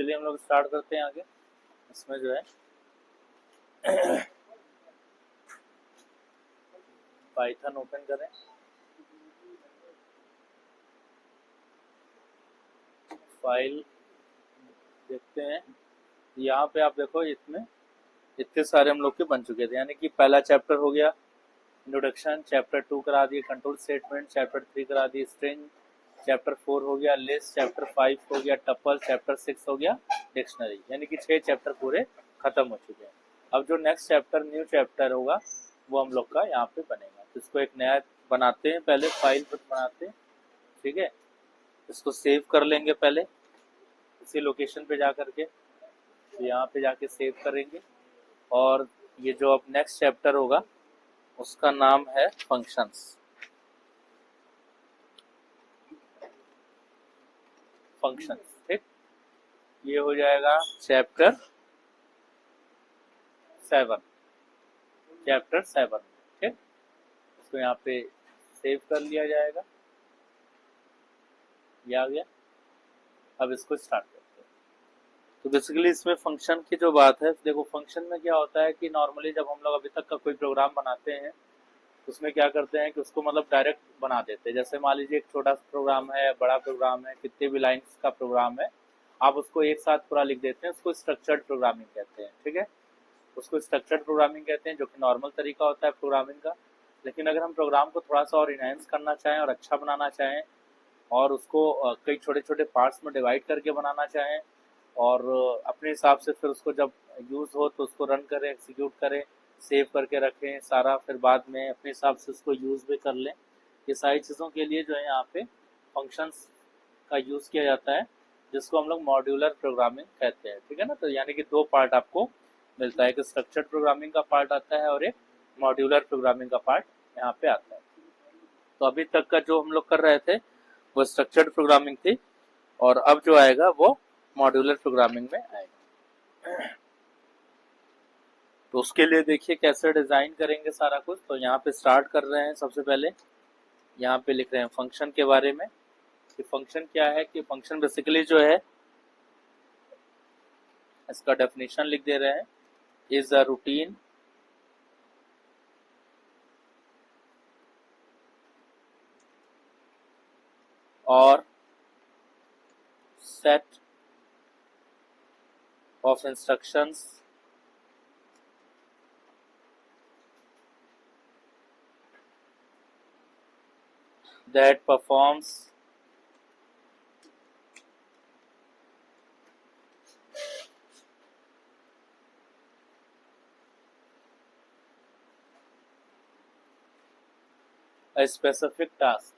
चलिए हम लोग स्टार्ट करते हैं आगे। इसमें जो है पाइथन ओपन करें, फाइल देखते हैं। यहाँ पे आप देखो इसमें इतने सारे हम लोग के बन चुके थे, यानी कि पहला चैप्टर हो गया इंट्रोडक्शन, चैप्टर 2 करा दिए कंट्रोल स्टेटमेंट, चैप्टर 3 करा दिए स्ट्रिंग, चैप्टर 4 हो गया लिस्ट, चैप्टर 5 हो गया टपल, चैप्टर 6 हो गया डिक्शनरी, यानी कि 6 चैप्टर पूरे खत्म हो चुके हैं। अब जो नेक्स्ट चैप्टर न्यू चैप्टर होगा वो हम लोग का यहाँ पे बनेगा। तो इसको एक नया बनाते हैं, पहले फाइल पर बनाते हैं, ठीक है। इसको सेव कर लेंगे पहले इसी लोकेशन पे जा करके, तो यहाँ पे जाके सेव करेंगे। और ये जो अब नेक्स्ट चैप्टर होगा उसका नाम है फंक्शंस। फंक्शंस, ठीक। ये हो जाएगा चैप्टर 7, चैप्टर 7, ठीक। इसको यहाँ पे सेव कर लिया जाएगा, ये आ गया। अब इसको स्टार्ट करते हैं। तो बेसिकली इसमें फंक्शन की जो बात है, देखो फंक्शन में क्या होता है कि नॉर्मली जब हम लोग अभी तक का कोई प्रोग्राम बनाते हैं उसमें क्या करते हैं कि उसको मतलब डायरेक्ट बना देते हैं। जैसे मान लीजिए एक छोटा सा प्रोग्राम है, बड़ा प्रोग्राम है, कितने भी लाइन्स का प्रोग्राम है, आप उसको एक साथ पूरा लिख देते हैं, उसको स्ट्रक्चर्ड प्रोग्रामिंग कहते हैं, ठीक है। उसको स्ट्रक्चर्ड प्रोग्रामिंग कहते हैं, जो कि नॉर्मल तरीका होता है प्रोग्रामिंग का। लेकिन अगर हम प्रोग्राम को थोड़ा सा और इनहेंस करना चाहें और अच्छा बनाना चाहें और उसको कई छोटे छोटे पार्ट्स में डिवाइड करके बनाना चाहें और अपने हिसाब से फिर उसको जब यूज़ हो तो उसको रन करें, एग्जीक्यूट करें, सेव करके रखें सारा, फिर बाद में अपने हिसाब से उसको यूज़ भी कर लें, ये सारी चीज़ों के लिए जो है यहाँ पे फंक्शंस का यूज़ किया जाता है, जिसको हम लोग मॉड्यूलर प्रोग्रामिंग कहते हैं, ठीक है ना। तो यानी कि दो पार्ट आपको मिलता है, एक स्ट्रक्चर्ड प्रोग्रामिंग का पार्ट आता है और एक मॉड्यूलर प्रोग्रामिंग का पार्ट यहाँ पे आता है। तो अभी तक का जो हम लोग कर रहे थे वो स्ट्रक्चर्ड प्रोग्रामिंग थी, और अब जो आएगा वो मॉड्यूलर प्रोग्रामिंग में आएगा। तो उसके लिए देखिए कैसे डिजाइन करेंगे सारा कुछ। तो यहाँ पे स्टार्ट कर रहे हैं, सबसे पहले यहाँ पे लिख रहे हैं फंक्शन के बारे में कि फंक्शन क्या है। कि फंक्शन बेसिकली जो है, इसका डेफिनेशन लिख दे रहे हैं, इज अ रूटीन और set of instructions that performs a specific task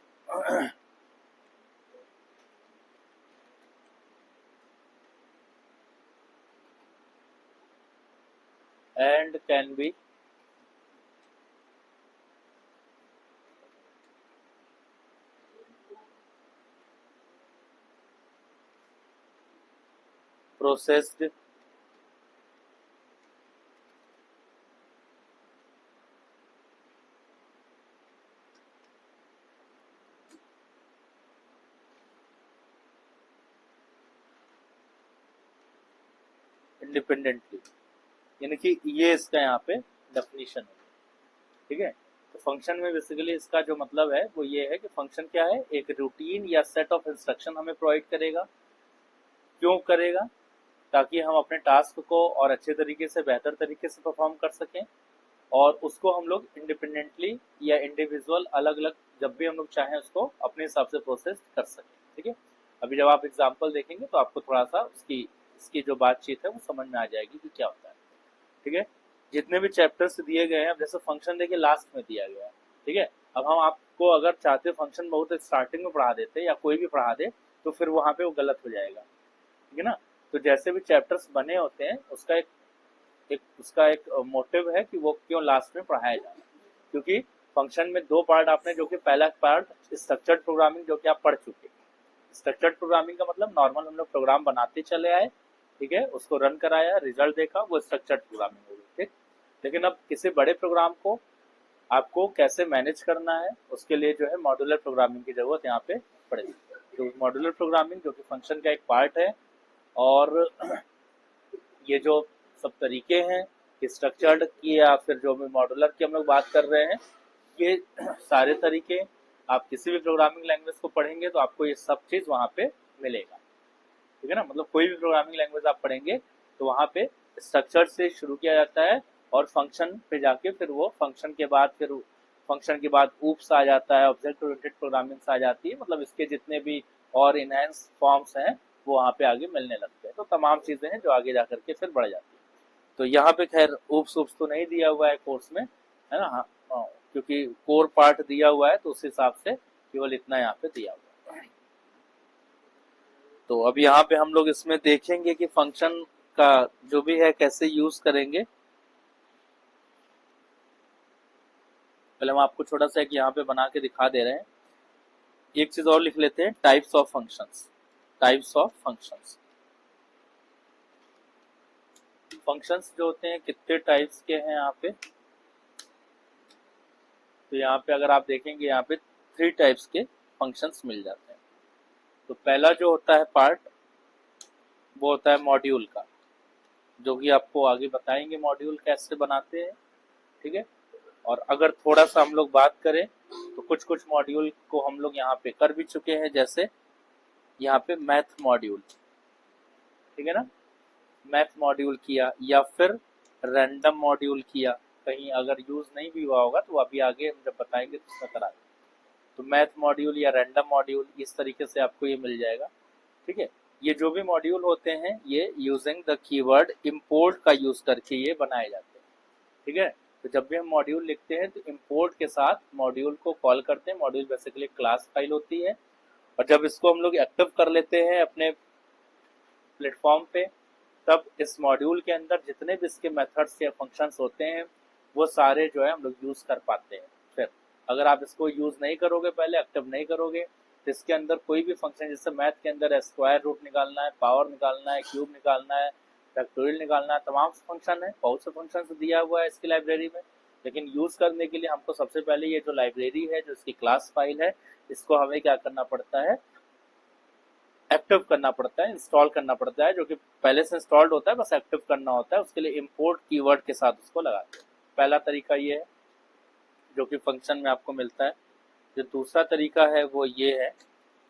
and can be processed independently, यानी कि ये इसका यहाँ पे डेफिनेशन है, ठीक है। तो फंक्शन में बेसिकली इसका जो मतलब है वो ये है कि फंक्शन क्या है, एक रूटीन या सेट ऑफ इंस्ट्रक्शन हमें प्रोवाइड करेगा। क्यों करेगा? ताकि हम अपने टास्क को और अच्छे तरीके से, बेहतर तरीके से परफॉर्म कर सकें, और उसको हम लोग इंडिपेंडेंटली या इंडिविजुअल अलग अलग जब भी हम लोग चाहें उसको अपने हिसाब से प्रोसेस कर सकें, ठीक है। अभी जब आप एग्जाम्पल देखेंगे तो आपको थोड़ा सा उसकी इसकी जो बातचीत है वो समझ में आ जाएगी कि क्या होता है, ठीक है। जितने भी चैप्टर्स दिए गए हैं, अब जैसे फंक्शन देखिए लास्ट में दिया गया है, ठीक है। अब हम आपको अगर चाहते फंक्शन बहुत स्टार्टिंग में पढ़ा देते या कोई भी पढ़ा दे तो फिर वहां पे वो गलत हो जाएगा, ठीक है ना। तो जैसे भी चैप्टर्स बने होते हैं उसका एक मोटिव है कि वो क्यों लास्ट में पढ़ाया जाए, क्योंकि फंक्शन में दो पार्ट आपने, जो कि पहला पार्ट स्ट्रक्चर्ड प्रोग्रामिंग जो कि आप पढ़ चुके। स्ट्रक्चर्ड प्रोग्रामिंग का मतलब नॉर्मल हम लोग प्रोग्राम बनाते चले आए, ठीक है, उसको रन कराया, रिजल्ट देखा, वो स्ट्रक्चर्ड प्रोग्रामिंग हो गई, ठीक। लेकिन अब किसी बड़े प्रोग्राम को आपको कैसे मैनेज करना है उसके लिए जो है मॉड्यूलर प्रोग्रामिंग की जरूरत यहाँ पे पड़ेगी। तो मॉड्यूलर प्रोग्रामिंग जो कि फंक्शन का एक पार्ट है, और ये जो सब तरीके हैं स्ट्रक्चर्ड की या फिर जो भी मॉड्यूलर की हम लोग बात कर रहे हैं, ये सारे तरीके आप किसी भी प्रोग्रामिंग लैंग्वेज को पढ़ेंगे तो आपको ये सब चीज वहाँ पे मिलेगा। ठीक है ना, मतलब कोई भी प्रोग्रामिंग लैंग्वेज आप पढ़ेंगे तो वहाँ पे स्ट्रक्चर से शुरू किया जाता है और फंक्शन पे जाके फिर वो फंक्शन के बाद ऊप्स आ जाता है, ऑब्जेक्ट ओरिएंटेड प्रोग्रामिंग आ जाती है, मतलब इसके जितने भी और इनहेंस फॉर्म्स हैं वो वहाँ पे आगे मिलने लगते हैं। तो तमाम चीजें हैं जो आगे जा करके फिर बढ़ जाती है। तो यहाँ पे खैर ऊप्स ऊप्स तो नहीं दिया हुआ है कोर्स में, है ना। हाँ, हाँ, क्योंकि कोर पार्ट दिया हुआ है तो उस हिसाब से केवल इतना यहाँ पे दिया हुआ है। तो अब यहाँ पे हम लोग इसमें देखेंगे कि फंक्शन का जो भी है कैसे यूज करेंगे। पहले हम आपको छोटा सा एक यहाँ पे बना के दिखा दे रहे हैं। एक चीज और लिख लेते हैं, types of functions. Types of functions, functions जो होते हैं कितने टाइप्स के हैं यहाँ पे। तो यहाँ पे अगर आप देखेंगे यहाँ पे 3 टाइप्स के फंक्शंस मिल जाते हैं। तो पहला जो होता है पार्ट वो होता है मॉड्यूल का, जो कि आपको आगे बताएंगे मॉड्यूल कैसे बनाते हैं। ठीक है, और अगर थोड़ा सा हम लोग बात करें तो कुछ कुछ मॉड्यूल को हम लोग यहाँ पे कर भी चुके हैं, जैसे यहाँ पे मैथ मॉड्यूल। ठीक है ना, मैथ मॉड्यूल किया या फिर रैंडम मॉड्यूल किया। कहीं अगर यूज नहीं भी हुआ होगा तो अभी आगे हम जब बताएंगे तो उसका करा देंगे। तो मैथ मॉड्यूल या रैंडम मॉड्यूल इस तरीके से आपको ये मिल जाएगा। ठीक है, ये जो भी मॉड्यूल होते हैं ये यूजिंग द कीवर्ड इंपोर्ट का यूज करके ये बनाए जाते हैं। ठीक है, तो जब भी हम मॉड्यूल लिखते हैं तो इंपोर्ट के साथ मॉड्यूल को कॉल करते हैं। मॉड्यूल बेसिकली क्लास फाइल होती है, और जब इसको हम लोग एक्टिव कर लेते हैं अपने प्लेटफॉर्म पे, तब इस मॉड्यूल के अंदर जितने भी इसके मेथड्स या फंक्शंस होते हैं वो सारे जो है हम लोग यूज कर पाते हैं। फिर अगर आप इसको यूज नहीं करोगे, पहले एक्टिव नहीं करोगे, तो इसके अंदर कोई भी फंक्शन, जैसे मैथ के अंदर स्क्वायर रूट निकालना है, पावर निकालना है, क्यूब निकालना है, फैक्टोरियल निकालना है, तमाम फंक्शन है, बहुत से फंक्शन दिया हुआ है इसकी लाइब्रेरी में। लेकिन यूज करने के लिए हमको सबसे पहले ये जो लाइब्रेरी है, जो इसकी क्लास फाइल है, इसको हमें क्या करना पड़ता है, एक्टिव करना पड़ता है, इंस्टॉल करना पड़ता है। जो कि पहले से इंस्टॉल्ड होता है, बस एक्टिव करना होता है। उसके लिए इंपोर्ट कीवर्ड के साथ उसको लगाते हैं। पहला तरीका ये है जो कि फंक्शन में आपको मिलता है। जो दूसरा तरीका है वो ये है,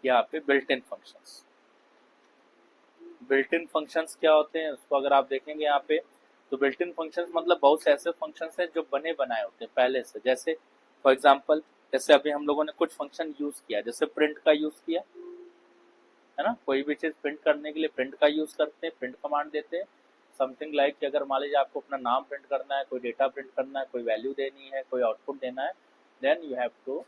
यहाँ पे built in functions. Built in functions क्या होते हैं उसको अगर आप देखेंगे यहाँ पे, तो बिल्ट इन फंक्शंस मतलब बहुत से ऐसे फंक्शंस हैं जो बने बनाए होते हैं पहले से। जैसे फॉर एग्जांपल, जैसे अभी हम लोगों ने कुछ फंक्शन यूज किया, जैसे प्रिंट का यूज किया, है ना। कोई भी चीज प्रिंट करने के लिए प्रिंट का यूज करते हैं, प्रिंट कमांड देते हैं। समथिंग लाइक कि अगर मान लीजिए आपको अपना नाम प्रिंट करना है, कोई डेटा प्रिंट करना है, कोई वैल्यू देनी है, कोई आउटपुट देना है, then you have to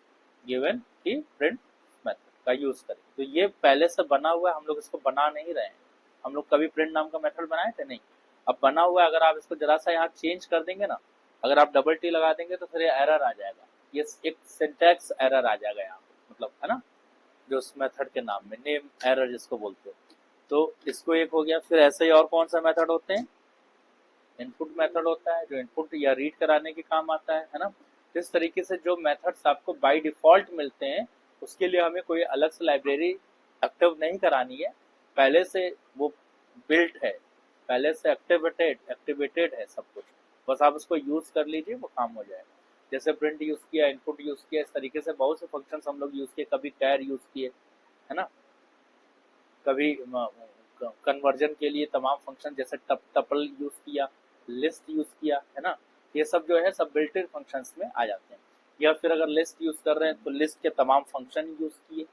given की प्रिंट मेथड का यूज करें। तो ये पहले से बना हुआ है, हम लोग इसको बना नहीं रहे हैं। हम लोग कभी प्रिंट नाम का मेथड बनाए थे नहीं, अब बना हुआ है। अगर आप इसको जरा सा यहाँ चेंज कर देंगे ना, अगर आप डबल टी लगा देंगे तो फिर ये एरर आ जाएगा, ये एक सिंटैक्स एरर आ जाएगा यहाँ, मतलब, है ना, जो उस मेथड के नाम में नेम एरर जिसको बोलते हैं। तो इसको एक हो गया। फिर ऐसे ही और कौन सा मेथड होते हैं, इनपुट मेथड होता है जो इनपुट या रीड कराने के काम आता है ना। इस तरीके से जो मेथड्स आपको बाय डिफॉल्ट मिलते हैं उसके लिए हमें कोई अलग से लाइब्रेरी एक्टिव नहीं करानी है, पहले से वो बिल्ट है, पहले से एक्टिवेटेड है सब कुछ। बस आप उसको यूज कर लीजिए, वो काम हो जाएगा। जैसे प्रिंट यूज किया, इनपुट यूज किया, इस तरीके से बहुत से फंक्शंस हम लोग यूज किए। कभी कैर यूज किए, है ना, कभी कन्वर्जन के लिए तमाम फंक्शन जैसे टपल यूज किया, लिस्ट यूज किया, है ना। ये सब जो है सब बिल्ट इन फंक्शंस में आ जाते हैं। या फिर अगर लिस्ट यूज कर रहे हैं तो लिस्ट के तमाम फंक्शन यूज किए,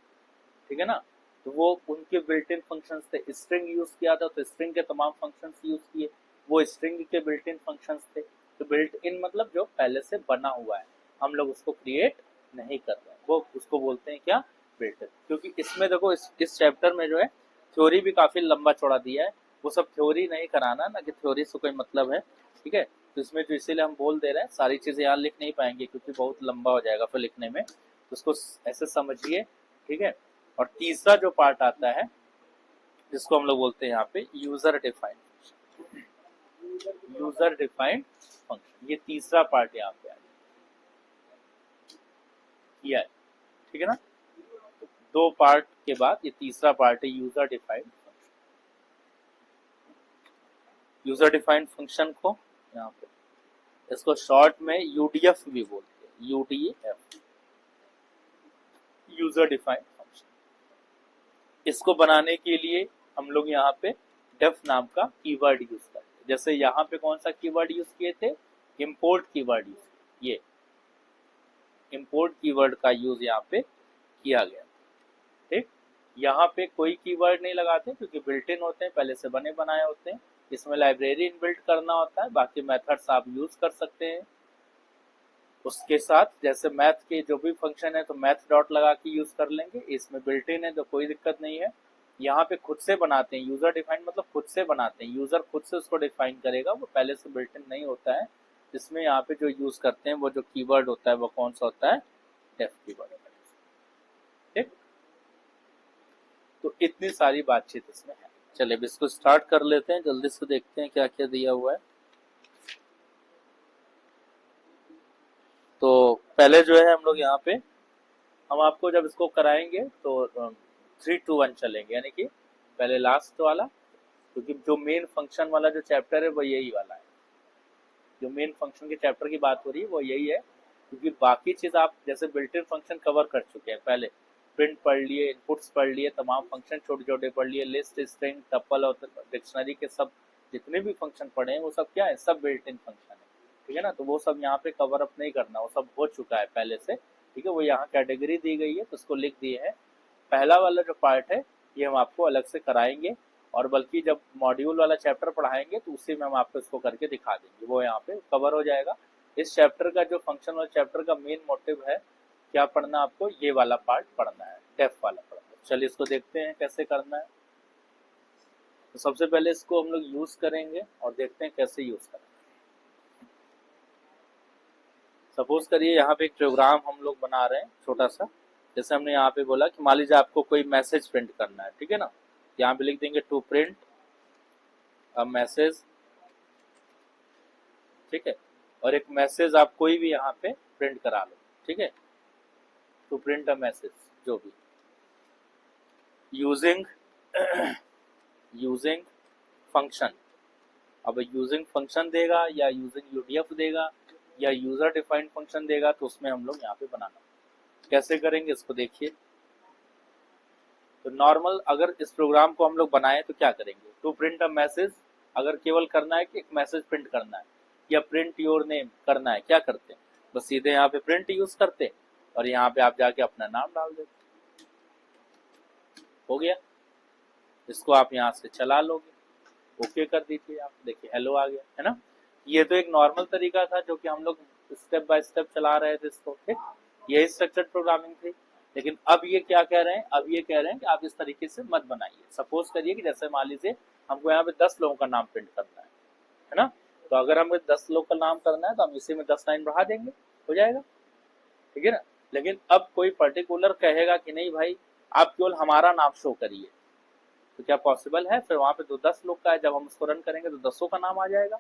ठीक है ना, तो वो उनके बिल्ट इन फंक्शंस थे। स्ट्रिंग यूज किया था तो स्ट्रिंग के तमाम फंक्शंस यूज किए, वो स्ट्रिंग के बिल्ट इन फंक्शंस थे। तो बिल्ट इन मतलब जो पहले से बना हुआ है, हम लोग उसको क्रिएट नहीं कर रहे हैं, वो उसको बोलते हैं क्या, बिल्ट इन। क्योंकि इसमें देखो इस चैप्टर में जो है थ्योरी भी काफी लंबा चौड़ा दिया है, वो सब थ्योरी नहीं कराना ना, कि थ्योरी से कोई मतलब है। ठीक है, तो इसमें जो इसीलिए हम बोल दे रहे हैं, सारी चीजें यहाँ लिख नहीं पाएंगे क्योंकि बहुत लंबा हो जाएगा फिर लिखने में, तो उसको ऐसे समझिए। ठीक है, और तीसरा जो पार्ट आता है जिसको हम लोग बोलते हैं यहाँ पे user defined function. User defined function, ये तीसरा पार्ट यहाँ पे आ गया है। ठीक है ना, दो पार्ट के बाद ये तीसरा पार्ट है user defined function. User defined function को यहाँ पे, इसको शॉर्ट में यूडीएफ भी बोलते हैं, यूडीएफ, यूजर डिफाइंड फंक्शन। इसको बनाने के लिए हम लोग यहाँ पे डेफ नाम का कीवर्ड यूज करते हैं। जैसे यहाँ पे कौन सा कीवर्ड यूज किए थे, इंपोर्ट कीवर्ड यूज, ये इंपोर्ट कीवर्ड का यूज यहाँ पे किया गया। ठीक, यहाँ पे कोई कीवर्ड नहीं लगाते क्योंकि बिल्ट इन होते हैं, पहले से बने बनाए होते हैं। इसमें लाइब्रेरी इनबिल्ट करना होता है, बाकी मेथड्स आप यूज कर सकते हैं उसके साथ। जैसे मैथ के जो भी फंक्शन है तो मैथ डॉट लगा के यूज कर लेंगे, इसमें बिल्ट इन है तो कोई दिक्कत नहीं है। यहाँ पे खुद से बनाते हैं, यूजर डिफाइंड मतलब खुद से बनाते हैं, यूजर खुद से उसको डिफाइन करेगा, वो पहले से बिल्ट इन नहीं होता है। इसमें यहाँ पे जो यूज करते हैं वो जो कीवर्ड होता है वो कौन सा होता है, डेफ कीवर्ड। ठीक, तो इतनी सारी बातचीत इसमें है। चलिए अब इसको स्टार्ट कर लेते हैं, जल्दी से देखते हैं क्या क्या दिया हुआ है। तो पहले जो है हम लोग यहाँ पे, हम आपको जब इसको कराएंगे तो 3-2-1 चलेंगे, यानी कि पहले लास्ट वाला, क्योंकि जो मेन फंक्शन वाला जो चैप्टर है वो यही वाला है। जो मेन फंक्शन के चैप्टर की बात हो रही है वो यही है, क्योंकि बाकी चीज आप जैसे बिल्ट इन फंक्शन कवर कर चुके हैं पहले, प्रिंट पढ़ लिए, इनपुट्स पढ़ लिए, तमाम फंक्शन छोटे छोटे पढ़ लिए, लिस्ट, स्ट्रिंग, टपल और डिक्शनरी के सब जितने भी फंक्शन पढ़े हैं वो सब क्या है, सब बिल्ट इन फंक्शन है। ठीक है ना, तो वो सब यहाँ पे कवर अप नहीं करना, वो सब हो चुका है पहले से। ठीक है, वो यहाँ कैटेगरी दी गई है तो उसको लिख दिए है। पहला वाला जो पार्ट है ये हम आपको अलग से कराएंगे, और बल्कि जब मॉड्यूल वाला चैप्टर पढ़ाएंगे तो उसी में हम आपको इसको करके दिखा देंगे, वो यहाँ पे कवर हो जाएगा। इस चैप्टर का जो फंक्शन वाला चैप्टर का मेन मोटिव है क्या पढ़ना, आपको ये वाला पार्ट पढ़ना है, डेफ वाला पढ़ना है। चलिए इसको देखते हैं कैसे करना है। तो सबसे पहले इसको हम लोग यूज करेंगे और देखते हैं कैसे यूज करेंगे। सपोज करिए यहाँ पे एक प्रोग्राम हम लोग बना रहे हैं छोटा सा, जैसे हमने यहाँ पे बोला कि मान लीजिए आपको कोई मैसेज प्रिंट करना है। ठीक है ना, यहाँ पे लिख देंगे टू प्रिंट अ मैसेज। ठीक है, और एक मैसेज आप कोई भी यहाँ पे प्रिंट करा लो। ठीक है, टू प्रिंट अ मैसेज जो भी, यूजिंग यूजिंग फंक्शन। अब यूजिंग फंक्शन देगा या यूजिंग यूडीएफ देगा या यूजर डिफाइंड फंक्शन देगा, तो उसमें हम लोग यहाँ पे बनाना कैसे करेंगे इसको देखिए। तो नॉर्मल अगर इस प्रोग्राम को हम लोग बनाए तो क्या करेंगे, टू प्रिंट अ मैसेज अगर केवल करना है कि एक मैसेज प्रिंट करना है या प्रिंट योर नेम करना है, क्या करते हैं, बस सीधे यहाँ पे प्रिंट यूज करते और यहाँ पे आप जाके अपना नाम डाल देते, हो गया। इसको आप यहाँ से चला लोगे, ओके कर दीजिए, आप देखिए हेलो आ गया, है ना। ये तो एक नॉर्मल तरीका था जो कि हम लोग स्टेप बाय स्टेप चला रहे थे इसको। ठीक, ये स्ट्रक्चर्ड प्रोग्रामिंग थी। लेकिन अब ये क्या कह रहे हैं, अब ये कह रहे हैं कि आप इस तरीके से मत बनाइए। सपोज करिए कि जैसे मान लीजिए हमको यहाँ पे 10 लोगों का नाम प्रिंट करना है ना, तो अगर हमें 10 लोग का नाम करना है तो हम इसी में 10 लाइन बढ़ा देंगे, हो जाएगा। ठीक है ना, लेकिन अब कोई पर्टिकुलर कहेगा कि नहीं भाई आप केवल हमारा नाम शो करिए, तो क्या पॉसिबल है, फिर वहां पे तो 10 लोग का है, जब हम उसको रन करेंगे तो 10 का नाम आ जाएगा।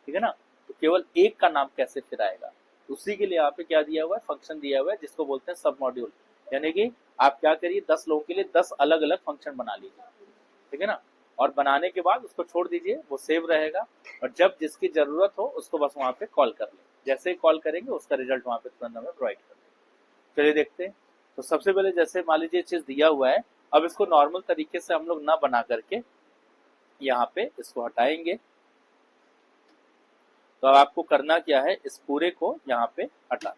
ठीक है ना, तो केवल एक का नाम कैसे फिर आएगा, उसी के लिए यहाँ पे क्या दिया हुआ है, फंक्शन दिया हुआ है जिसको बोलते हैं सब मॉड्यूल। यानी कि आप क्या करिए, 10 लोगों के लिए 10 अलग अलग फंक्शन बना लीजिए। ठीक है ना, और बनाने के बाद उसको छोड़ दीजिए, वो सेव रहेगा, और जब जिसकी जरूरत हो उसको बस वहां पे कॉल कर ले, जैसे ही कॉल करेंगे उसका रिजल्ट वहां पे तुरंत हमें प्रोवाइड कर देंगे। चलिए देखते हैं। तो सबसे पहले जैसे मान लीजिए चीज दिया हुआ है, अब इसको नॉर्मल तरीके से हम लोग ना बना करके यहाँ पे इसको हटाएंगे। तो अब आपको करना क्या है, इस पूरे को यहाँ पे हटा,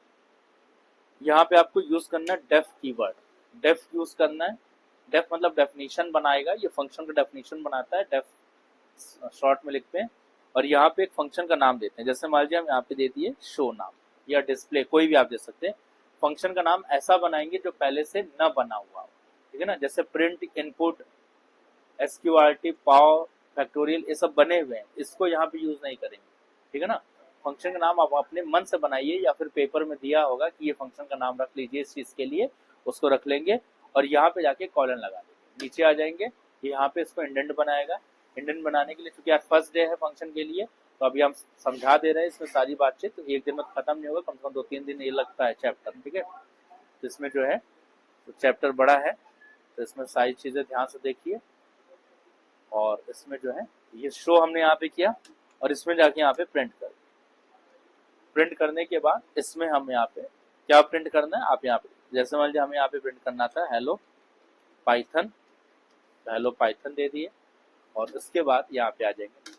यहाँ पे आपको यूज करना है डेफ कीवर्ड, डेफ यूज करना है। डेफ मतलब डेफिनेशन बनाएगा, ये फंक्शन का डेफिनेशन बनाता है, डेफ शॉर्ट में लिखते हैं। और यहाँ पे एक फंक्शन का नाम देते हैं, जैसे मान लीजिए हम यहाँ पे दे दिए शो नाम या डिस्प्ले, कोई भी आप दे सकते हैं। फंक्शन का नाम ऐसा बनाएंगे जो पहले से न बना हुआ हो। ठीक है ना, जैसे प्रिंट, इनपुट, एसक्यूआरटी, पाव, फैक्टोरियल, ये सब बने हुए हैं, इसको यहाँ पे यूज नहीं करेंगे। ठीक है ना, फंक्शन का नाम आप अपने मन से बनाइए, या फिर पेपर में दिया होगा कि ये फंक्शन का नाम रख लीजिए इस चीज के लिए, उसको रख लेंगे और यहाँ पे जाके कॉलन लगा देंगे, नीचे आ जाएंगे, यहाँ पे इसको इंडेंट बनाएगा। इंडेंट बनाने के लिए चूंकि आज फर्स्ट डे है फंक्शन के लिए, तो अभी हम समझा दे रहे हैं इसमें सारी बातचीत, तो एक दिन में खत्म नहीं होगा, कम से कम 2-3 दिन ये लगता है चैप्टर। ठीक है, तो इसमें जो है तो चैप्टर बड़ा है, तो इसमें सारी चीजें ध्यान से देखिए, और इसमें जो है ये शो हमने यहाँ पे किया और इसमें जाके यहाँ पे प्रिंट कर, प्रिंट करने के बाद इसमें हम यहाँ पे क्या प्रिंट करना है, आप यहाँ पे जैसे मान लीजिए हमें यहाँ पे प्रिंट करना था हेलो पाइथन, तो हेलो पाइथन दे दिए और उसके बाद यहाँ पे आ जाएंगे,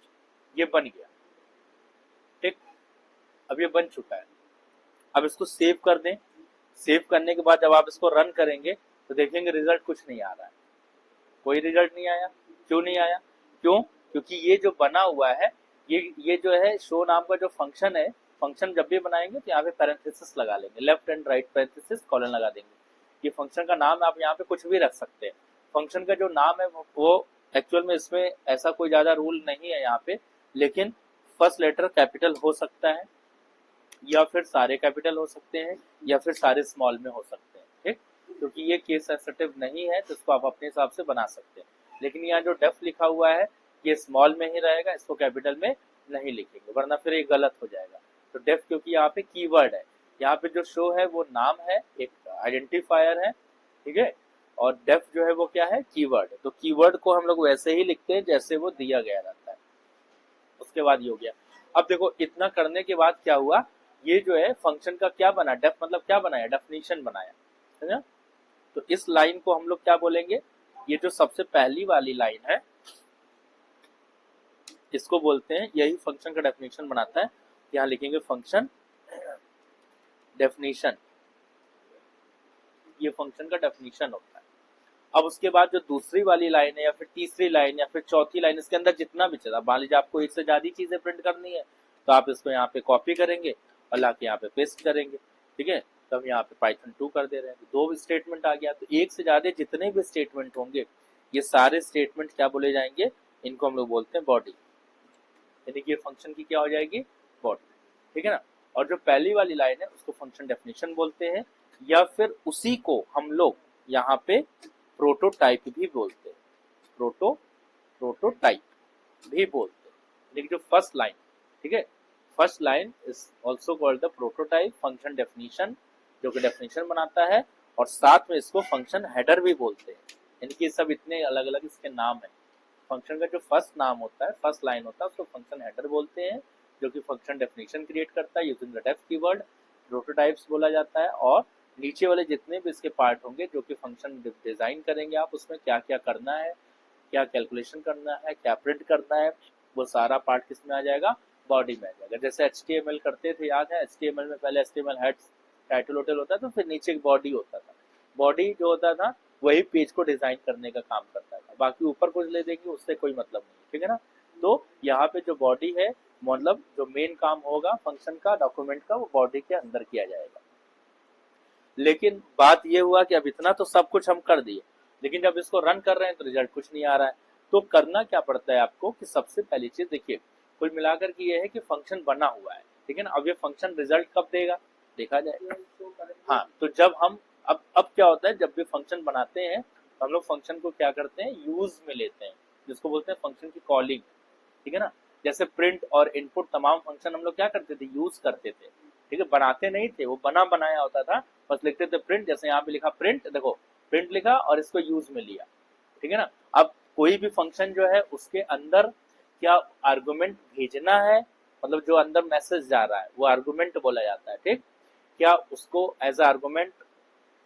ये बन गया। ठीक, अब ये बन चुका है। अब इसको सेव कर दें। सेव करने के बाद जब आप इसको रन करेंगे तो देखेंगे रिजल्ट कुछ नहीं आ रहा है, कोई रिजल्ट नहीं आया। क्यों नहीं आया? क्यों? क्योंकि ये जो बना हुआ है, ये जो है शो नाम का जो फंक्शन है, फंक्शन जब भी बनाएंगे तो यहाँ पे पैरेंथेसिस लगा लेंगे, left and right parenthesis colon लगा देंगे। ये फंक्शन का नाम आप यहाँ पे कुछ भी रख सकते हैं। फंक्शन का जो नाम है वो एक्चुअल में इसमें ऐसा कोई ज्यादा रूल नहीं है यहाँ पे, लेकिन फर्स्ट लेटर कैपिटल हो सकता है या फिर सारे कैपिटल हो सकते हैं या फिर सारे स्मॉल में हो सकते हैं। ठीक, क्योंकि ये केस सेंसिटिव नहीं है तो इसको आप अपने हिसाब से बना सकते हैं। लेकिन यहाँ जो डेफ लिखा हुआ है ये स्मॉल में ही रहेगा, इसको कैपिटल में नहीं लिखेंगे वरना फिर ये गलत हो जाएगा। तो डेफ क्योंकि यहाँ पे कीवर्ड है, यहाँ पे जो शो है वो नाम है, एक आइडेंटिफायर है। ठीक है, और डेफ जो है वो क्या है, कीवर्ड। तो कीवर्ड को हम लोग वैसे ही लिखते हैं जैसे वो दिया गया रहता है। उसके बाद ये हो गया। अब देखो इतना करने के बाद क्या हुआ, ये जो है फंक्शन का क्या बना, डेफ मतलब क्या बनाया, डेफिनेशन बनाया, है ना। तो इस लाइन को हम लोग क्या बोलेंगे, ये जो सबसे पहली वाली लाइन है इसको बोलते हैं, यही फंक्शन का डेफिनेशन बनाता है। यहाँ लिखेंगे फंक्शन डेफिनेशन, ये फंक्शन का डेफिनेशन होता है। अब उसके बाद जो दूसरी वाली लाइन है या फिर तीसरी लाइन या फिर चौथी लाइन, इसके अंदर जितना भी चला, मान लीजिए आपको एक से ज्यादा चीजें प्रिंट करनी है तो आप इसको यहाँ पे कॉपी करेंगे और लाके यहाँ पे पेस्ट करेंगे। ठीक है, तो हम यहाँ पे पाइथन 2 कर दे रहे हैं, तो 2 स्टेटमेंट आ गया। तो एक से ज्यादा जितने भी स्टेटमेंट होंगे ये सारे स्टेटमेंट क्या बोले जाएंगे, इनको हम लोग बोलते हैं बॉडी, यानी कि ये फंक्शन की क्या हो जाएगी, बॉडी। ठीक है ना। और जो पहली वाली लाइन है उसको फंक्शन डेफिनेशन बोलते हैं, या फिर उसी को हम लोग यहाँ पे प्रोटोटाइप भी बोलते हैं, प्रोटोटाइप भी बोलते हैं। लेकिन जो फर्स्ट लाइन, ठीक है, first line is also called the prototype function definition, जो कि डेफिनेशन बनाता है, और साथ में इसको फंक्शन हेडर भी बोलते हैं। यानी कि सब इतने अलग अलग इसके नाम है। फंक्शन का जो फर्स्ट नाम होता है, फर्स्ट लाइन होता है, उसको फंक्शन हेडर बोलते हैं, जो कि फंक्शन डेफिनेशन क्रिएट करता है using the def keyword, prototypes बोला जाता है। और नीचे वाले जितने भी इसके पार्ट होंगे जो कि फंक्शन डिजाइन करेंगे आप, उसमें क्या क्या करना है, क्या कैलकुलेशन करना है, क्या प्रिंट करना है, वो सारा पार्ट किस में आ जाएगा, बॉडी में आ जाएगा। जैसे HTML करते थे, याद है, HTML में पहले HTML हेड्स टाइटल होटल होता था, फिर नीचे एक बॉडी होता था। बॉडी जो होता था वही पेज को डिजाइन करने का काम करता था, बाकी ऊपर कुछ ले देंगे उससे कोई मतलब नहीं। ठीक है ना। तो यहाँ पे जो बॉडी है, मतलब जो मेन काम होगा फंक्शन का, डॉक्यूमेंट का, वो बॉडी के अंदर किया जाएगा। लेकिन बात ये हुआ कि अब इतना तो सब कुछ हम कर दिए, लेकिन जब इसको रन कर रहे हैं तो रिजल्ट कुछ नहीं आ रहा है। तो करना क्या पड़ता है आपको कि सबसे पहली चीज देखिए, कुल मिलाकर के ये है कि फंक्शन बना हुआ है। ठीक है ना। अब ये फंक्शन रिजल्ट कब देगा, देखा जाएगा। हाँ, तो जब हम अब क्या होता है, जब भी फंक्शन बनाते हैं तो हम लोग फंक्शन को क्या करते हैं, यूज में लेते हैं, जिसको बोलते हैं फंक्शन की कॉलिंग। ठीक है ना। जैसे प्रिंट और इनपुट तमाम फंक्शन हम लोग क्या करते थे, यूज करते थे। ठीक है, बनाते नहीं थे, वो बना बनाया होता था, बस लिखते थे प्रिंट। जैसे यहाँ पे लिखा प्रिंट, देखो प्रिंट लिखा और इसको यूज में लिया। ठीक है ना। अब कोई भी फंक्शन जो है उसके अंदर क्या आर्गुमेंट भेजना है, मतलब जो अंदर मैसेज जा रहा है वो आर्गुमेंट बोला जाता है। ठीक, क्या उसको एज आर्गुमेंट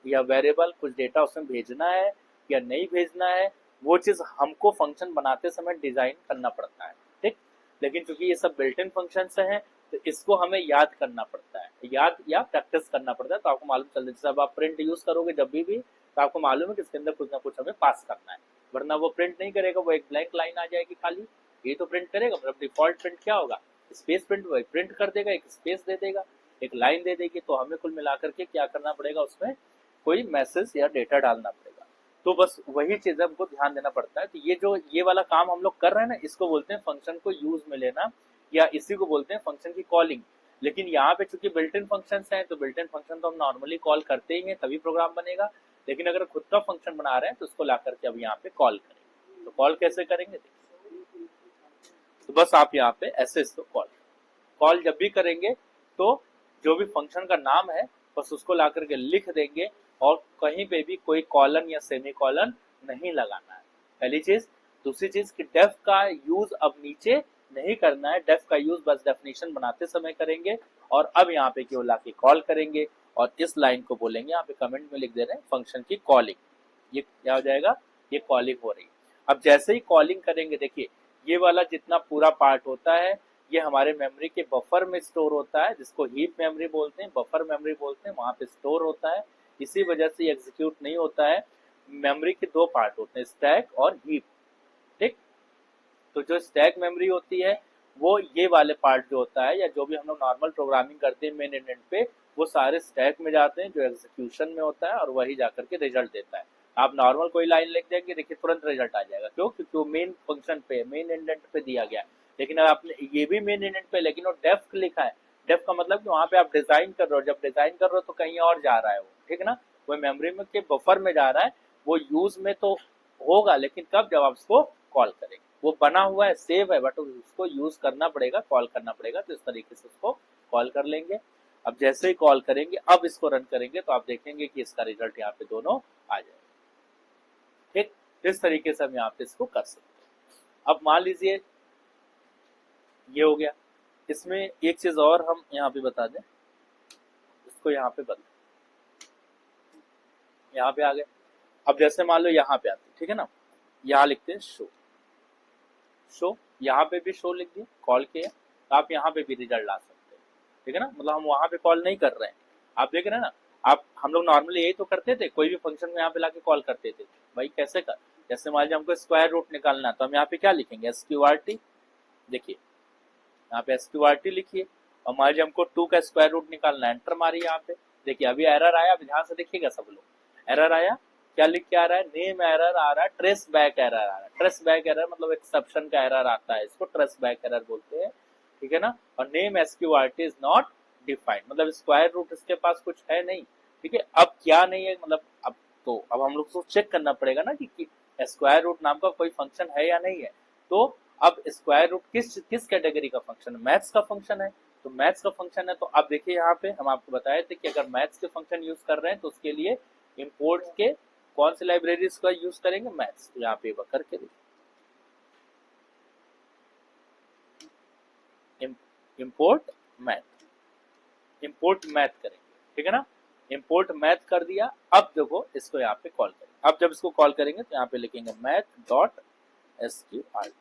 या वेरिएबल कुछ डेटा उसमें भेजना है या नहीं भेजना है, वो चीज हमको फंक्शन बनाते समय डिजाइन करना पड़ता है। ठीक, लेकिन चूंकि ये सब बिल्ट इन फंक्शन से हैं तो इसको हमें याद करना पड़ता है, याद या प्रैक्टिस करना पड़ता है। तो आपको मालूम चल जैसे अब आप प्रिंट यूज करोगे जब भी तो आपको मालूम है कि इसके अंदर कुछ ना कुछ हमें पास करना है, वरना वो प्रिंट नहीं करेगा, वो एक ब्लैंक लाइन आ जाएगी खाली। ये तो प्रिंट करेगा, मतलब डिफॉल्ट प्रिंट क्या होगा, स्पेस प्रिंट, वही प्रिंट कर देगा, एक स्पेस दे देगा, एक लाइन दे देगी। तो हमें कुल मिलाकर के क्या करना पड़ेगा, उसमें कोई मैसेज या डेटा डालना पड़ेगा। तो बस वही चीज हमको ध्यान देना पड़ता है। तो ये वाला काम हम लोग कर रहे हैं ना, इसको बोलते हैं फंक्शन को यूज में लेना, या इसी को बोलते हैं फंक्शन की कॉलिंग। लेकिन यहाँ पे चूंकि बिल्ट इन फंक्शन हैं तो बिल्ट इन फंक्शन तो हम नॉर्मली कॉल करते ही हैं, तभी प्रोग्राम बनेगा। लेकिन अगर खुद का फंक्शन बना रहे हैं तो उसको ला करके अब यहाँ पे कॉल करेंगे। तो कॉल कैसे करेंगे, तो बस आप यहाँ पे ऐसे इसको कॉल जब भी करेंगे तो जो भी फंक्शन का नाम है बस उसको ला करके लिख देंगे, और कहीं पे भी कोई कॉलन या सेमी कॉलन नहीं लगाना है, पहली चीज। दूसरी चीज कि डेफ का यूज अब नीचे नहीं करना है, डेफ का यूज बस डेफिनेशन बनाते समय करेंगे, और अब यहाँ पे केवल आके कॉल करेंगे और इस लाइन को बोलेंगे, यहाँ पे कमेंट में लिख दे रहे हैं फंक्शन की कॉलिंग। ये क्या हो जाएगा, ये कॉलिंग हो रही है। अब जैसे ही कॉलिंग करेंगे, देखिए ये वाला जितना पूरा पार्ट होता है ये हमारे मेमोरी के बफर में स्टोर होता है, जिसको हीप मेमोरी बोलते हैं, बफर मेमोरी बोलते हैं, वहां पे स्टोर होता है। इसी वजह से एग्जीक्यूट नहीं होता है। मेमोरी के दो पार्ट होते हैं, स्टैक और हीप। ठीक, तो जो स्टैक मेमोरी होती है वो ये वाले पार्ट जो होता है, या जो भी हम लोग नॉर्मल प्रोग्रामिंग करते हैं मेन इंडेंट पे, वो सारे स्टैक में जाते हैं जो एग्जीक्यूशन में होता है, और वही जाकर के रिजल्ट देता है। आप नॉर्मल कोई लाइन लिख देंगे, देखिए तुरंत रिजल्ट आ जाएगा। क्यों? क्योंकि वो मेन फंक्शन पे, मेन इंडेंट पे दिया गया है। लेकिन अगर आपने ये भी मेन इंडेंट पे, लेकिन वो डेफ लिखा है, डेफ का मतलब कि वहां पे आप डिजाइन कर रहे हो, जब डिजाइन कर रहे हो तो कहीं और जा रहा है वो, ठीक है ना, वो मेमोरी में के बफर में जा रहा है, वो यूज में तो होगा, लेकिन कब, जब आप उसको कॉल करेंगे। वो बना हुआ है, सेव है, बट उसको यूज करना पड़ेगा, कॉल करना पड़ेगा, तो इस तरीके से उसको कॉल कर लेंगे। अब जैसे ही कॉल करेंगे, अब इसको रन करेंगे, तो आप देखेंगे कि इसका रिजल्ट यहाँ पे दोनों आ जाएगा। ठीक, इस तरीके से हम यहाँ पे इसको कर सकते हैं। अब मान लीजिए ये हो गया। इसमें एक चीज और हम यहाँ पे बता दें, इसको यहाँ पे बदल, यहाँ पे आ गए। अब जैसे मान लो यहाँ पे आते, ठीक है ना, यहाँ लिखते हैं शो, शो, यहाँ पे भी शो लिख दिया, कॉल किया, तो आप यहाँ पे भी रिजल्ट ला सकते हैं। ठीक है ना, मतलब हम वहां पे कॉल नहीं कर रहे हैं, आप देख रहे हैं ना। आप, हम लोग नॉर्मली यही तो करते थे, कोई भी फंक्शन में यहाँ पे लाके कॉल करते थे। भाई कैसे कर, जैसे मान लीजिए हमको स्क्वायर रूट निकालना है, तो हम यहाँ पे क्या लिखेंगे, SQRT। देखिए यहाँ पे SQRT लिखिए, और मान लीजिए हमको 2 का स्क्वायर रूट निकालना है, एंटर मारिए यहाँ पे। देखिए अभी एरर आया, अभी ध्यान से देखिएगा सब लोग, एरर आया, क्या लिख के आ रहा है, नेम एरर आ रहा है, ट्रेस बैक एरर आ रहा है। ट्रेस बैक एरर मतलब एक्सेप्शन का एरर आता है, इसको ट्रेस बैक एरर बोलते हैं। ठीक है ना, और name SQRT is not defined, मतलब स्क्वायर रूट इसके पास कुछ है नहीं। ठीक है, अब क्या नहीं है, मतलब अब तो अब हम लोग को चेक करना पड़ेगा ना कि स्क्वायर रूट नाम का कोई फंक्शन है या नहीं है। तो अब स्क्वायर रूट किस किस कैटेगरी का फंक्शन है, मैथ्स का फंक्शन है। तो मैथ्स का फंक्शन है, तो अब देखिए यहाँ पे हम आपको बताए थे कि अगर मैथ्स के फंक्शन यूज कर रहे हैं तो उसके लिए इंपोर्ट के कौन सी लाइब्रेरीज का यूज करेंगे, मैथ्स। तो यहाँ पे करके देखिए, इंपोर्ट मैथ, इंपोर्ट मैथ करेंगे। ठीक है ना, इंपोर्ट मैथ कर दिया। अब देखो इसको यहाँ पे कॉल करेंगे, अब जब इसको कॉल करेंगे तो यहाँ पे लिखेंगे math.sqrt,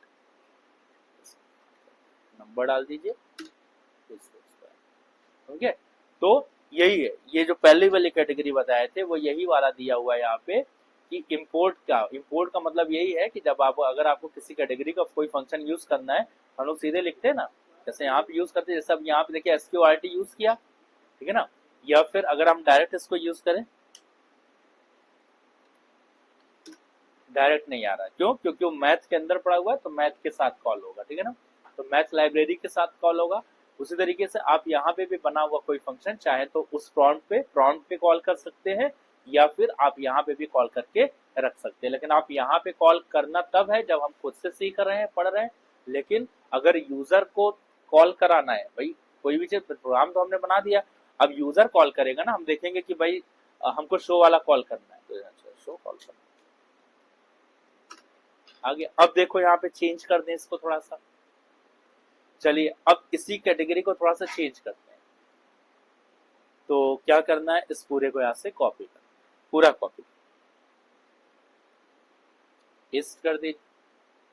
नंबर डाल दीजिए। ओके, तो यही है, ये जो पहली वाली कैटेगरी बताए थे वो यही वाला दिया हुआ है यहाँ पे कि इंपोर्ट का मतलब यही है कि जब आप, अगर आपको किसी कैटेगरी का कोई फंक्शन यूज करना है, हम लोग सीधे लिखते हैं ना, जैसे यहाँ पे यूज करते हैं, जैसे अब यहाँ पे देखिए SQRT यूज किया। ठीक है ना, या फिर अगर हम डायरेक्ट इसको यूज करें, डायरेक्ट नहीं आ रहा है, क्यों? क्योंकि वो मैथ के अंदर पड़ा हुआ है, तो मैथ के साथ कॉल होगा। ठीक है ना, तो मैथ लाइब्रेरी के साथ कॉल होगा। उसी तरीके से आप यहाँ पे भी बना हुआ कोई फंक्शन चाहे तो उस प्रॉम्प्ट पे कॉल कर सकते हैं, या फिर आप यहाँ पे भी कॉल करके रख सकते हैं। लेकिन आप यहाँ पे कॉल करना तब है जब हम खुद से सीख रहे हैं, पढ़ रहे हैं। लेकिन अगर यूजर को कॉल कराना है, भाई कोई भी चीज, प्रोग्राम तो हमने बना दिया, अब यूजर कॉल करेगा ना, हम देखेंगे कि भाई हमको शो वाला कॉल करना है, तो शो कॉल करना आगे। अब देखो यहाँ पे चेंज कर दें इसको थोड़ा सा, चलिए अब इसी कैटेगरी को थोड़ा सा चेंज करते हैं। तो क्या करना है, इस पूरे को यहाँ से कॉपी कर, पूरा कॉपी पेस्ट कर दीजिए।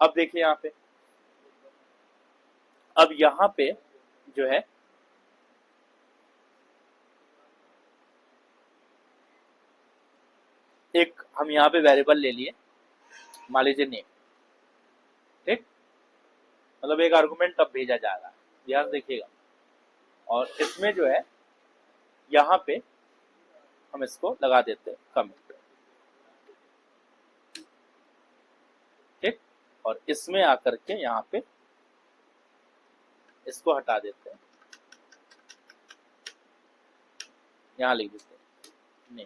अब देखिए यहाँ पे, अब यहाँ पे जो है एक हम यहाँ पे वेरिएबल ले लिए, मान लीजिए नेम। ठीक, मतलब एक आर्गुमेंट तब भेजा जा रहा है, ध्यान देखिएगा। और इसमें जो है यहाँ पे हम इसको लगा देते हैं कमेंट। ठीक, और इसमें आकर के यहाँ पे इसको हटा देते हैं, यहाँ लिख देते हैं नहीं,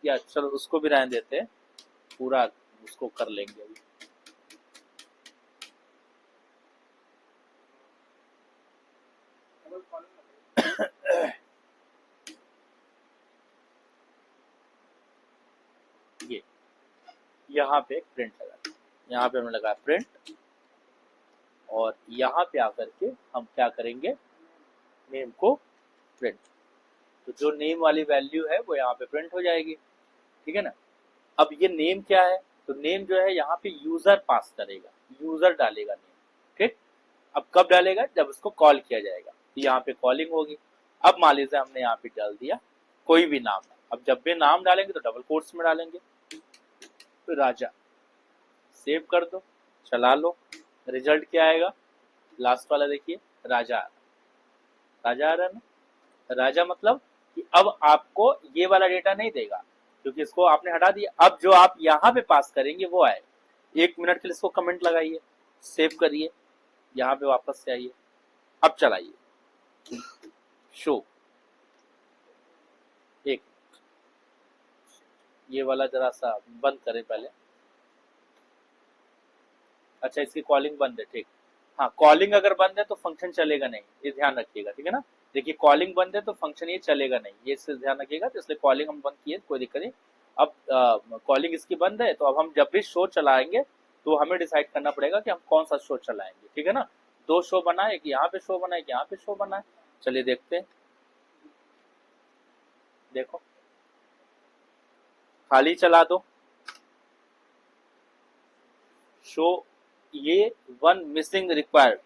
या चलो उसको भी रहने देते हैं, पूरा उसको कर लेंगे अभी। ये यहाँ पे एक प्रिंट लगा, यहाँ पे हमने लगाया प्रिंट, और यहाँ पे आकर के हम क्या करेंगे, नेम को प्रिंट। तो जो नेम वाली वैल्यू है वो यहाँ पे प्रिंट हो जाएगी, ठीक है ना। अब ये नेम क्या है, तो नेम जो है यहाँ पे यूजर पास करेगा, यूजर डालेगा नेम, ठीक। अब कब डालेगा, जब उसको कॉल किया जाएगा, तो यहाँ पे कॉलिंग होगी। अब मान लीजिए हमने यहाँ पे डाल दिया कोई भी नाम, अब जब भी नाम डालेंगे तो डबल कोट्स में डालेंगे, तो राजा। सेव कर दो, चला लो, रिजल्ट क्या आएगा, लास्ट वाला देखिए, राजा। राजा आ रहा है ना। राजा मतलब कि अब आपको ये वाला डेटा नहीं देगा, क्योंकि इसको आपने हटा दिया। अब जो आप यहाँ पे पास करेंगे वो आए। 1 मिनट के लिए इसको कमेंट लगाइए, सेव करिए, यहाँ पे वापस से आइए, अब चलाइए शो। एक ये वाला जरा सा बंद करें पहले। अच्छा, इसकी कॉलिंग बंद है, ठीक। हाँ, कॉलिंग अगर बंद है तो फंक्शन चलेगा नहीं, ये ध्यान रखिएगा, ठीक है ना। देखिए कॉलिंग बंद है तो फंक्शन ये चलेगा नहीं, ये इससे ध्यान रखिएगा। तो इसलिए कॉलिंग हम बंद किए, कोई दिक्कत नहीं। अब कॉलिंग इसकी बंद है, तो अब हम जब भी शो चलाएंगे तो हमें डिसाइड करना पड़ेगा कि हम कौन सा शो चलाएंगे, ठीक है ना। 2 शो बनाए, एक यहाँ पे शो बनाए, एक यहाँ पे शो बनाए। चलिए देखते हैं, देखो खाली चला दो शो, ये 1 मिसिंग रिक्वायर्ड।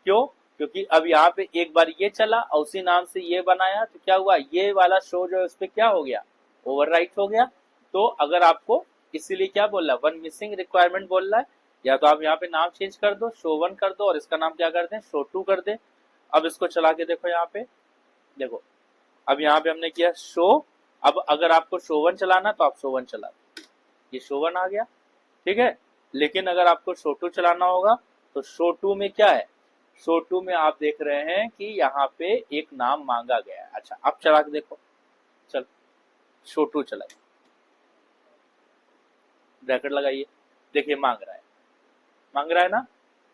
क्यों, क्योंकि अब यहाँ पे एक बार ये चला और उसी नाम से ये बनाया, तो क्या हुआ, ये वाला शो जो है उस पर क्या हो गया, ओवरराइट हो गया। तो अगर आपको इसीलिए क्या बोल रहा है, 1 मिसिंग रिक्वायरमेंट बोल रहा है, या तो आप यहाँ पे नाम चेंज कर दो, शो 1 कर दो, और इसका नाम क्या कर दें, शो 2 कर दें। अब इसको चला के देखो, यहाँ पे देखो, अब यहाँ पे हमने किया शो। अब अगर आपको शो 1 चलाना तो आप शो 1 चला दो, ये शो 1 आ गया, ठीक है। लेकिन अगर आपको शो 2 चलाना होगा तो शो 2 में क्या है, शो 2 में आप देख रहे हैं कि यहाँ पे एक नाम मांगा गया है। अच्छा, अब चला के देखो, चल शो 2 चलाइए, ब्रैकेट लगाइए, देखिए मांग रहा है ना,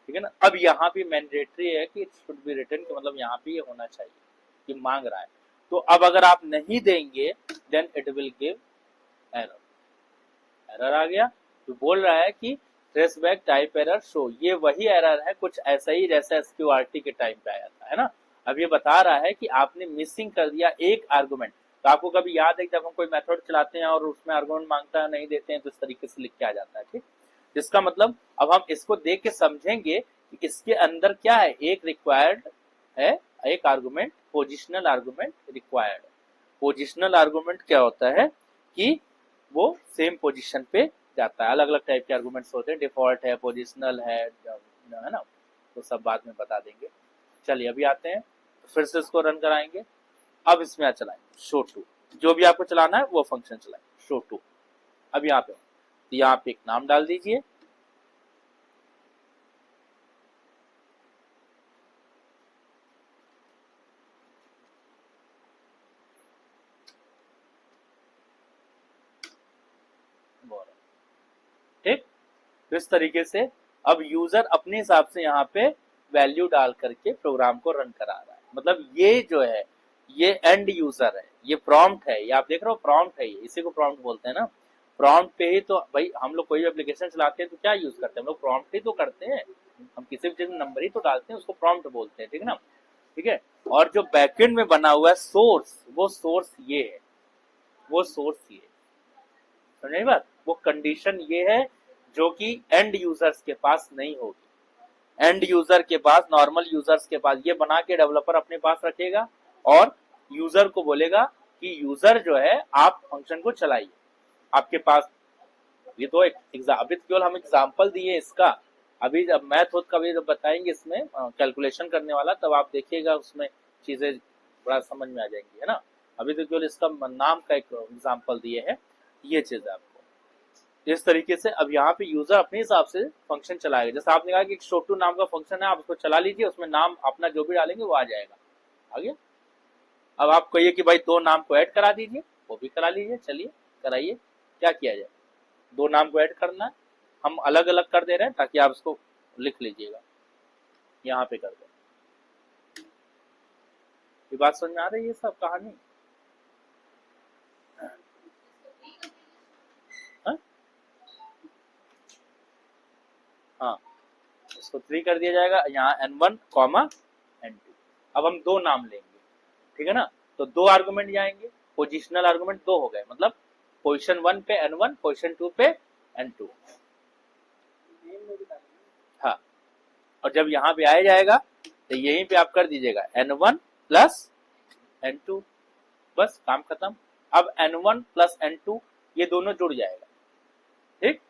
ठीक है ना। अब यहाँ पे मैंडेटरी है कि इट शुड बी रिटन, कि मतलब यहाँ पे ये होना चाहिए कि मांग रहा है। तो अब अगर आप नहीं देंगे then it will give error, error आ गया। तो बोल रहा है कि traceback type error show, ये वही एरर है कुछ ऐसा ही जैसा एसक्यूआरटी के टाइम पे आया था, है ना। अब ये बता रहा है कि आपने मिसिंग कर दिया एक आर्गुमेंट। तो आपको कभी याद है जब हम कोई मेथड चलाते हैं और उसमें आर्गुमेंट मांगता है, नहीं देते हैं, तो इस तरीके से लिख के आ जाता है, ठीक। इसका मतलब अब हम इसको देख के समझेंगे कि इसके अंदर क्या है, एक रिक्वायर्ड है, एक argument, positional argument required. Positional argument क्या होता है कि वो सेम पोजीशन पे जाता है। अलग अलग टाइप के आर्गुमेंट्स होते हैं, डिफॉल्ट है, पोजिशनल है ना, तो सब बाद में बता देंगे। चलिए अभी आते हैं, फिर से इसको रन कराएंगे। अब इसमें चलाएंगे शो 2, जो भी आपको चलाना है वो फंक्शन चलाएंगे शो 2। अब यहाँ पे, तो यहाँ पे एक नाम डाल दीजिए, ठीक। तो इस तरीके से अब यूजर अपने हिसाब से यहाँ पे वैल्यू डाल करके प्रोग्राम को रन करा रहा है। मतलब ये जो है ये एंड यूजर है, ये प्रॉम्प्ट है, ये आप देख रहे हो प्रॉम्प्ट है, ये इसी को प्रॉम्प्ट बोलते हैं ना। प्रॉम्प्ट पे ही तो भाई हम लोग कोई एप्लीकेशन चलाते हैं तो क्या यूज करते हैं, हम लोग प्रॉम्प्ट ही तो करते हैं। हम किसी भी चीज में नंबर ही तो डालते हैं, उसको प्रॉम्प्ट बोलते हैं, ठीक है ना। ठीक है, और जो बैकएंड में बना हुआ है सोर्स, वो सोर्स ये है, वो सोर्स ये है, समझे बात। वो कंडीशन ये है जो कि एंड यूजर्स के पास नहीं होगी। एंड यूजर के पास, नॉर्मल यूजर्स के पास ये बना के डेवलपर अपने पास रखेगा और यूजर को बोलेगा कि यूजर जो है आप फंक्शन को चलाइए आपके पास। ये तो एक अभी केवल हम एग्जांपल दिए इसका, अभी जब मैथ हो कभी जब बताएंगे इसमें कैलकुलेशन करने वाला, तब आप देखिएगा उसमें चीजें बड़ा समझ में आ जाएंगी, है ना। अभी तो केवल इसका नाम का एक एग्जांपल दिए है, ये चीज है आपको। इस तरीके से अब यहाँ पे यूजर अपने हिसाब से फंक्शन चलाएगा। जैसे आपने कहा कि शो टू नाम का फंक्शन है, आप उसको चला लीजिए, उसमें नाम अपना जो भी डालेंगे वो आ जाएगा, आ गया। अब आप कहिए कि भाई 2 नाम को ऐड करा दीजिए, वो भी करा लीजिए, चलिए कराइए, क्या किया जाए। 2 नाम को ऐड करना है, हम अलग अलग कर दे रहे हैं ताकि आप इसको लिख लीजिएगा, यहाँ पे कर दो। ये बात समझ में आ रही है सब कहानी, हाँ? हाँ, इसको 3 कर दिया जाएगा, यहाँ n1 कॉमा n2। अब हम दो नाम लेंगे, ठीक है ना। तो दो आर्गुमेंट जाएंगे, पोजिशनल आर्गुमेंट दो हो गए, मतलब पोजिशन 1 पे n1, पोजिशन 2 पे n2। हाँ, और जब यहाँ पे आया जाएगा तो यहीं पे आप कर दीजिएगा n1 प्लस n2, बस काम खत्म। अब n1 प्लस n2 ये दोनों जुड़ जाएगा, ठीक।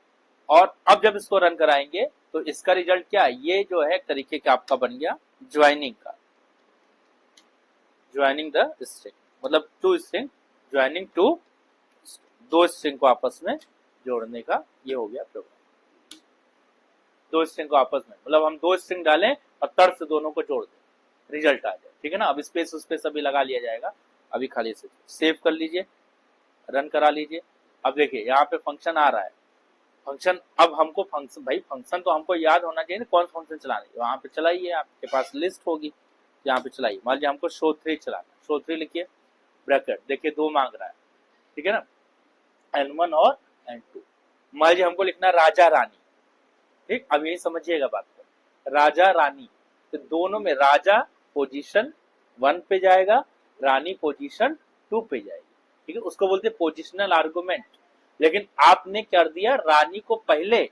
और अब जब इसको रन कराएंगे तो इसका रिजल्ट क्या है, ये जो है एक तरीके का आपका बन गया ज्वाइनिंग का, ज्वाइनिंग द स्ट्रिंग, मतलब टू स्ट्रिंग ज्वाइनिंग टू, दो स्ट्रिंग को आपस में जोड़ने का ये हो गया प्रोग्राम। दो स्ट्रिंग को आपस में, मतलब हम दो स्ट्रिंग डालें और तर्क से दोनों को जोड़ दें, रिजल्ट आ जाए, ठीक है ना। अब स्पेस उस पे सभी लगा लिया जाएगा। अभी खाली से सेव कर लीजिए, रन करा लीजिए। अब देखिए यहाँ पे फंक्शन आ रहा है, फंक्शन अब हमको फंक्शन, भाई फंक्शन तो हमको याद होना चाहिए ना, कौन फंक्शन चलाना है, वहां पे चलाइए, आपके पास लिस्ट होगी, यहाँ पे चलाइए। मान लीजिए हमको शो 3 चलाना, शो 3 लिखिए, ब्रैकेट, देखिए दो मांग रहा है, ठीक है ना, n1 और n2। मान लीजिए हमको लिखना राजा रानी, ठीक। अब यही समझिएगा बात को, राजा रानी, तो दोनों में राजा पोजीशन 1 पे जाएगा, रानी पोजीशन 2 पे जाएगी, ठीक है, उसको बोलते हैं पोजिशनल आर्गुमेंट। लेकिन आपने कर दिया रानी को पहले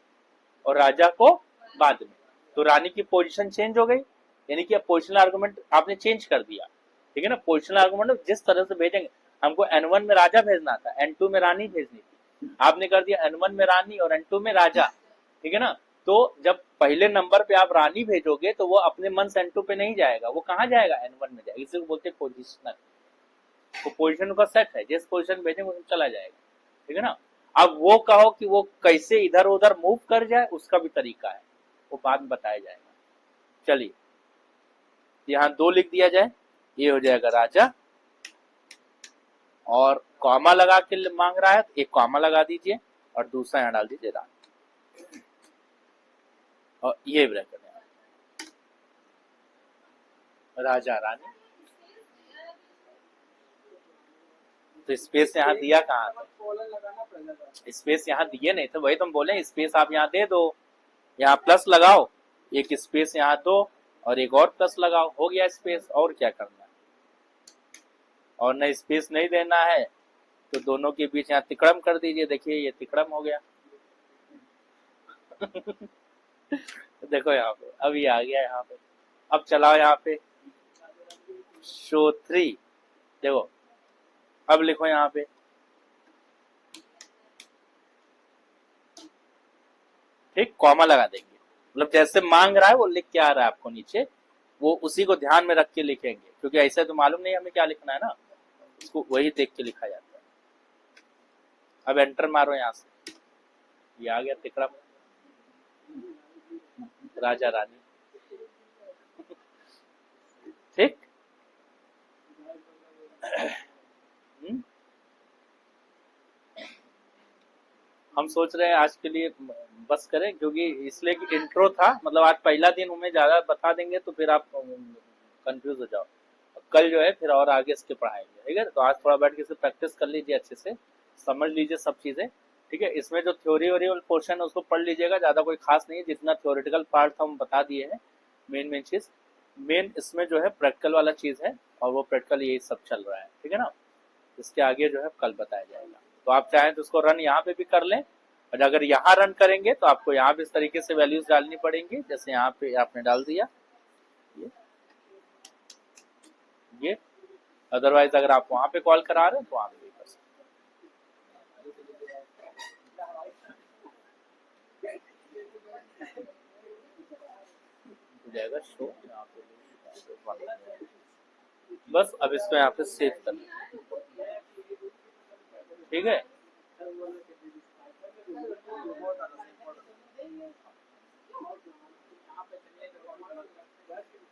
और राजा को बाद में, तो रानी की पोजीशन चेंज हो गई, यानी कि पोजिशनल आर्गुमेंट आपने चेंज कर दिया, ठीक है ना। पोजिशनल आर्गुमेंट जिस तरह से भेजेंगे, हमको n1 में राजा भेजना था, n2 में रानी भेजनी थी, आपने कर दिया n1 में रानी और n2 में राजा, ठीक है ना। तो जब पहले नंबर पे आप रानी भेजोगे तो वो अपने मन से n2 पे नहीं जाएगा, वो कहाँ जाएगा, n1 में जाएगा, इसे बोलते हैं पोजिशनल। वो पोजिशन का सेट है, जिस पोजिशन भेजेंगे उसमें चला जाएगा, ठीक है ना। अब वो कहो कि वो कैसे इधर उधर मूव कर जाए, उसका भी तरीका है, वो बाद में बताया जाएगा। चलिए यहाँ 2 लिख दिया जाए, ये हो जाएगा राजा, और कॉमा लगा के मांग रहा है तो एक कॉमा लगा दीजिए और दूसरा यहाँ डाल दीजिए रानी, और ये ब्रैकेट है राजा रानी। तो स्पेस यहाँ दिया कहाँ था, स्पेस यहाँ दिए नहीं तो वही तुम बोले, स्पेस आप यहाँ दे दो, यहाँ प्लस लगाओ, एक स्पेस यहाँ दो और एक और प्लस लगाओ, हो गया स्पेस, और क्या करना है। और न स्पेस नहीं देना है तो दोनों के बीच यहाँ तिकड़म कर दीजिए, देखिए ये तिकड़म हो गया। देखो यहाँ पे अभी आ गया यहाँ पे। अब चलाओ यहाँ पे शो 3, देखो अब लिखो यहाँ पे, ठीक, कॉमा लगा देंगे, मतलब जैसे मांग रहा है वो लिख के आ रहा है आपको नीचे, वो उसी को ध्यान में रख के लिखेंगे, क्योंकि ऐसे तो मालूम नहीं हमें क्या लिखना है ना, उसको वही देख के लिखा जाता है। अब एंटर मारो यहाँ से, ये आ गया तिकड़ा राजा रानी, ठीक। हम सोच रहे हैं आज के लिए बस करें, क्योंकि इसलिए कि इंट्रो था, मतलब आज पहला दिन, हमें ज्यादा बता देंगे तो फिर आप कंफ्यूज हो जाओ। कल जो है फिर और आगे इसके पढ़ाएंगे, ठीक है। तो आज थोड़ा बैठ के इसे प्रैक्टिस कर लीजिए, अच्छे से समझ लीजिए सब चीजें, ठीक है। इसमें जो थ्योरी वोरी पोर्शन है उसको पढ़ लीजिएगा, ज्यादा कोई खास नहीं है, जितना थ्योरेटिकल पार्ट हम बता दिए हैं, मेन चीज, मेन इसमें जो है प्रैक्टिकल वाला चीज है, और वो प्रैक्टिकल यही सब चल रहा है, ठीक है ना। इसके आगे जो है कल बताया जाएगा। तो आप चाहें तो उसको रन यहाँ पे भी कर लें, और अगर यहाँ रन करेंगे तो आपको यहाँ भी इस तरीके से वैल्यूज डालनी पड़ेंगी, जैसे यहाँ पे आपने डाल दिया ये। अदरवाइज अगर आप वहां पे कॉल करा रहे हैं तो वहां पे भी कर सकते जाएगा शो यहाँ पे। बस अब इसको यहाँ पे सेव कर, ठीक है।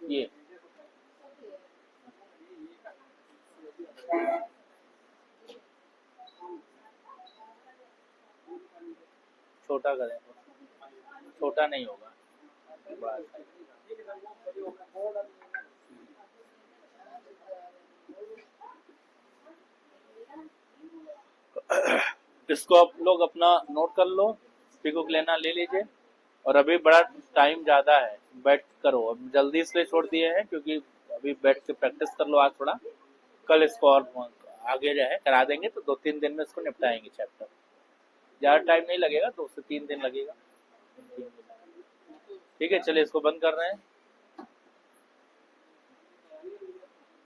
ये छोटा करें, छोटा नहीं होगा, बड़ा। इसको आप लोग अपना नोट कर लो, पिको लेना ले लीजिए, और अभी बड़ा टाइम ज्यादा है, बैठ करो। अब जल्दी इसलिए छोड़ दिए हैं क्योंकि अभी बैठ के प्रैक्टिस कर लो आज थोड़ा, कल इसको और आगे जो है करा देंगे, तो 2-3 दिन में इसको निपटाएंगे चैप्टर। ज्यादा टाइम नहीं लगेगा, 2 से 3 दिन लगेगा। ठीक है, चलिए इसको बंद कर रहे हैं।